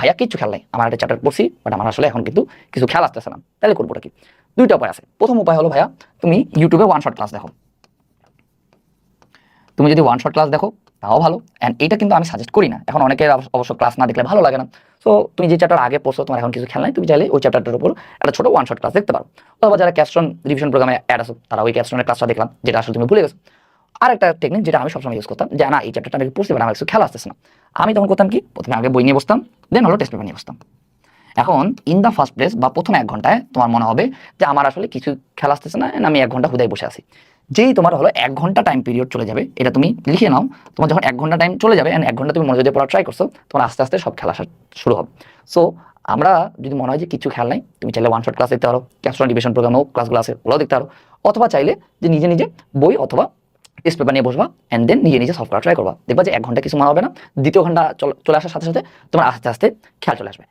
ভাইয়া কিছু খেয়াল নাই, আমার একটা চ্যাপ্টার পড়ছি বাট আমার আসলে এখন কিন্তু কিছু খেয়াল আসতেছে না, তাহলে করবোটা কি? দুইটা উপায় আছে। প্রথম উপায় হলো ভাইয়া তুমি ইউটিউবে ওয়ান শট ক্লাস দেখো। তুমি যদি ওয়ান শট ক্লাস দেখো তাও ভালো, অ্যান্ড এটা কিন্তু আমি সাজেস্ট করি না, এখন অনেকের অবশ্য ক্লাস না দেখলে ভালো লাগে না। সো তুমি যে চ্যাপ্টার আগে পড়ছো, তোমার এখন কিছু খেয়াল নাই, তুমি চাইলে ওই চ্যাপ্টারটার উপর একটা ছোট ওয়ান শট ক্লাস দেখতে পারো। অথবা যারা ক্যাপস্টোন রিভিশন প্রোগ্রামে অ্যাড আছো, তারা ওই ক্যাপস্টোনের ক্লাসটা দেখলাম যেটা আসলে তুমি ভুলে গেছো। আর একটা টেকনিক যেটা আমি সবসময় ইউজ করতাম, যে না এই চ্যাপ্টারটা আমি পড়ছি বাট আমার কিছু খেয়াল আসতেছে না, আমি তখন করতাম কি, প্রথমে আগে বই নিয়ে বসতাম, দেন হলো টেস্ট পেপার নিয়ে বসতাম। এখন ইন দ্য ফার্স্ট প্লেস বা প্রথম 1 ঘন্টায় তোমার মনে হবে যে আমার আসলে কিছু খেলা আসতেছে না, and আমি 1 ঘন্টা হুদায় বসে আছি। যেই তোমার হলো 1 ঘন্টা টাইম পিরিয়ড চলে যাবে, এটা তুমি লিখে নাও, তোমার যখন 1 ঘন্টা টাইম চলে যাবে and 1 ঘন্টা তুমি মনোযোগ দিয়ে পড়া ট্রাই করছো, তোমার আস্তে আস্তে সব খেলা আসা শুরু হবে। সো আমরা যদি মনে হয় যে কিছু খেয়াল নাই, তুমি চাইলে ওয়ান শট ক্লাস দেখতে পারো, ক্যাপস্টোন ডিভিশন প্রোগ্রামেও ক্লাসগুলো আছে ওগুলো দেখতে পারো, অথবা চাইলে যে নিজে নিজে বই অথবা টেস্ট পেপার নিয়ে বসবা অ্যান্ড দেন নিজে নিজে সলভ করা ট্রাই করবা, দেখবা যে 1 ঘন্টা কিছু মনে হবে না, দ্বিতীয় ঘন্টা চলে আসার সাথে সাথে তোমার আস্তে আস্তে খেয়াল চলে আসবে।